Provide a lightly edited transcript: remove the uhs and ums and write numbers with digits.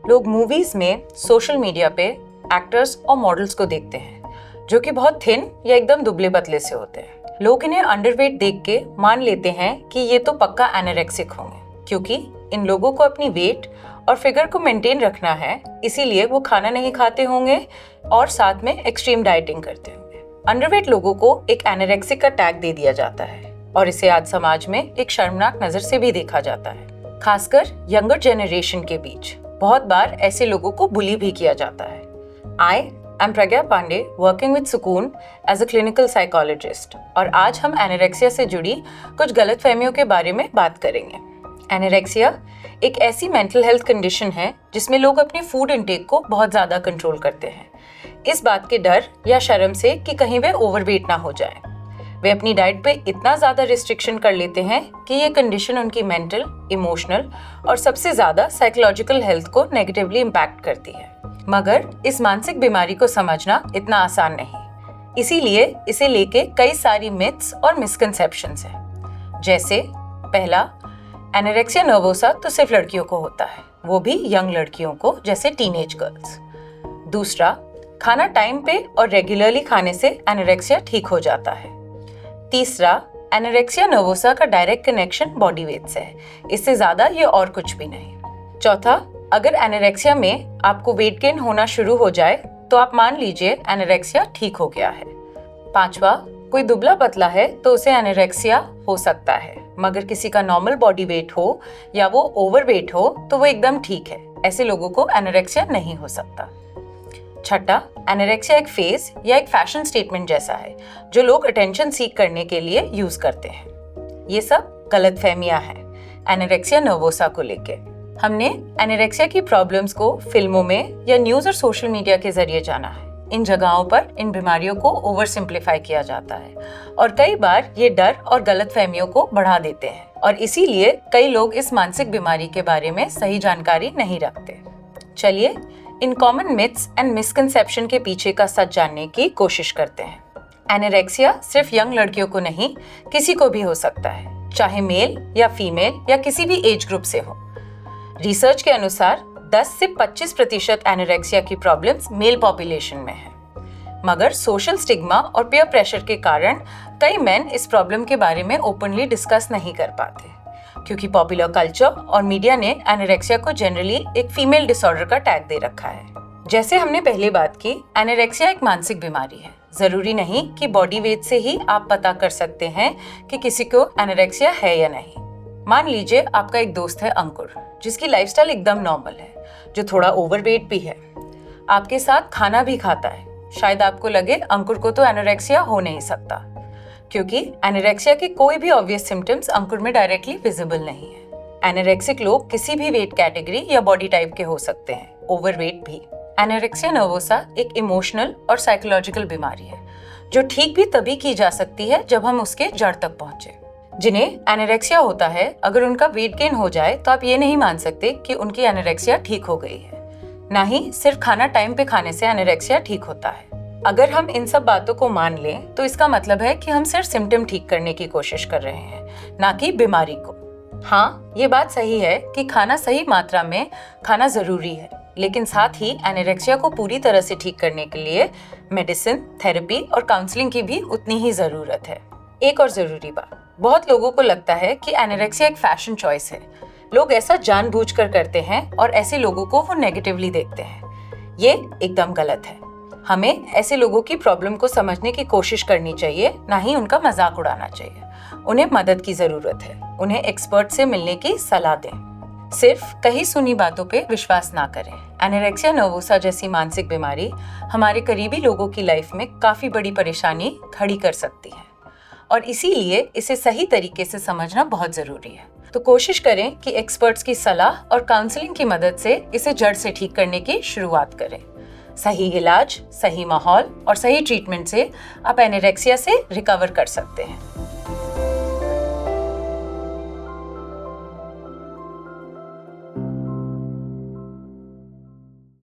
लोग मूवीज में, social media पे एक्टर्स और मॉडल्स को देखते हैं जो कि बहुत थिन या एकदम दुबले पतले से होते हैं। लोग इन्हें अंडरवेट देख के मान लेते हैं कि ये तो पक्का एनोरेक्सिक होंगे, क्योंकि इन लोगों को अपनी वेट और फिगर को मेंटेन रखना है, इसीलिए वो खाना नहीं खाते होंगे और साथ में एक्सट्रीम डाइटिंग करते होंगे। अंडरवेट लोगों को एक एनोरेक्सिक का टैग दे दिया जाता है और इसे आज समाज में एक शर्मनाक नजर से भी देखा जाता है, खासकर यंगर जेनरेशन के बीच। बहुत बार ऐसे लोगों को बुली भी किया जाता है। I am Pragya Pandey, working with Sukoon as a clinical psychologist, और आज हम एनोरेक्सिया से जुड़ी कुछ गलतफहमियों के बारे में बात करेंगे। एनोरेक्सिया एक ऐसी मेंटल हेल्थ कंडीशन है जिसमें लोग अपनी फूड इंटेक को बहुत ज़्यादा कंट्रोल करते हैं, इस बात के डर या शर्म से कि कहीं वे ओवरवेट ना हो जाए। वे अपनी डाइट पे इतना ज़्यादा रिस्ट्रिक्शन कर लेते हैं कि ये कंडीशन उनकी मेंटल, इमोशनल और सबसे ज़्यादा साइकोलॉजिकल हेल्थ को नेगेटिवली इम्पैक्ट करती है। मगर इस मानसिक बीमारी को समझना इतना आसान नहीं, इसीलिए इसे लेके कई सारी मिथ्स और मिसकंसेप्शंस हैं। जैसे पहला, एनोरेक्सिया नर्वोसा तो सिर्फ लड़कियों को होता है, वो भी यंग लड़कियों को, जैसे टीनेज गर्ल्स। दूसरा, खाना टाइम पे और रेगुलरली खाने से एनोरेक्सिया ठीक हो जाता है। तीसरा, एनोरेक्सिया नर्वोसा का डायरेक्ट कनेक्शन बॉडी वेट से है, इससे ज़्यादा ये और कुछ भी नहीं। चौथा, अगर एनोरेक्सिया में आपको वेट गेन होना शुरू हो जाए तो आप मान लीजिए एनोरेक्सिया ठीक हो गया है। पांचवा, कोई दुबला पतला है तो उसे एनोरेक्सिया हो सकता है, मगर किसी का नॉर्मल बॉडी वेट हो या वो ओवरवेट हो तो वो एकदम ठीक है, ऐसे लोगों को एनोरेक्सिया नहीं हो सकता। छठा, एनोरेक्सिया एक फेज या एक फैशन स्टेटमेंट जैसा है जो लोग अटेंशन सीक करने के लिए यूज करते हैं। ये सब गलतफहमियां हैं एनोरेक्सिया नर्वोसा को लेके। हमने एनोरेक्सिया की प्रॉब्लम्स को फिल्मों में या न्यूज और सोशल मीडिया के जरिए जाना है। इन जगहों पर इन बीमारियों को ओवर सिंप्लीफाई किया जाता है और कई बार ये डर और गलतफहमियों को बढ़ा देते हैं, और इसीलिए कई लोग इस मानसिक बीमारी के बारे में सही जानकारी नहीं रखते। चलिए in common myths and misconception के पीछे का सच जानने की कोशिश करते हैं। एनोरेक्सिया सिर्फ यंग लड़कियों को नहीं, किसी को भी हो सकता है, चाहे मेल या फीमेल या किसी भी एज ग्रुप से हो। रिसर्च के अनुसार 10 से 25% एनोरेक्सिया की प्रॉब्लम्स मेल पॉपुलेशन में है, मगर सोशल स्टिग्मा और पीयर प्रेशर के कारण कई मेन इस प्रॉब्लम के बारे में ओपनली डिस्कस नहीं कर पाते, क्योंकि पॉपुलर कल्चर और मीडिया ने एनोरेक्सिया को जनरली एक फीमेल डिसऑर्डर का टैग दे रखा है। जैसे हमने पहले बात की, एनोरेक्सिया एक मानसिक बीमारी है। जरूरी नहीं कि बॉडी वेट से ही आप पता कर सकते हैं कि किसी को एनोरेक्सिया है या नहीं। मान लीजिए आपका एक दोस्त है अंकुर, जिसकी लाइफस्टाइल एकदम नॉर्मल है, जो थोड़ा ओवरवेट भी है, आपके साथ खाना भी खाता है। शायद आपको लगे अंकुर को तो एनोरेक्सिया हो नहीं सकता, क्योंकि एनोरेक्सिया के कोई भी ऑब्वियस सिम्टम्स अंकुर में डायरेक्टली विजिबल नहीं है। एनोरेक्सिक लोग किसी भी वेट कैटेगरी या बॉडी टाइप के हो सकते हैं, ओवरवेट भी। एनोरेक्सिया नर्वोसा एक इमोशनल और साइकोलॉजिकल बीमारी है जो ठीक भी तभी की जा सकती है जब हम उसके जड़ तक पहुंचे। जिन्हें एनोरेक्सिया होता है, अगर उनका वेट गेन हो जाए तो आप ये नहीं मान सकते कि उनकी एनोरेक्सिया ठीक हो गई है। ना ही सिर्फ खाना टाइम पे खाने से एनोरेक्सिया ठीक होता है। अगर हम इन सब बातों को मान लें तो इसका मतलब है कि हम सिर्फ सिम्टम ठीक करने की कोशिश कर रहे हैं, ना कि बीमारी को। हाँ, ये बात सही है कि खाना सही मात्रा में खाना जरूरी है, लेकिन साथ ही एनोरेक्सिया को पूरी तरह से ठीक करने के लिए मेडिसिन, थेरेपी और काउंसलिंग की भी उतनी ही जरूरत है। एक और जरूरी बात, बहुत लोगों को लगता है कि एनोरेक्सिया एक फैशन चॉइस है। लोग ऐसा जानबूझकर करते हैं और ऐसे लोगों को वो नेगेटिवली देखते हैं। ये एकदम गलत है। हमें ऐसे लोगों की प्रॉब्लम को समझने की कोशिश करनी चाहिए, ना ही उनका मजाक उड़ाना चाहिए। उन्हें मदद की जरूरत है, उन्हें एक्सपर्ट से मिलने की सलाह दें। सिर्फ कहीं सुनी बातों पे विश्वास ना करें। एनोरेक्सिया नर्वोसा जैसी मानसिक बीमारी हमारे करीबी लोगों की लाइफ में काफी बड़ी परेशानी खड़ी कर सकती है, और इसीलिए इसे सही तरीके से समझना बहुत जरूरी है। तो कोशिश करें कि एक्सपर्ट्स की सलाह और काउंसलिंग की मदद से इसे जड़ से ठीक करने की शुरुआत करें। सही इलाज, सही माहौल और सही ट्रीटमेंट से आप एनोरेक्सिया से रिकवर कर सकते हैं।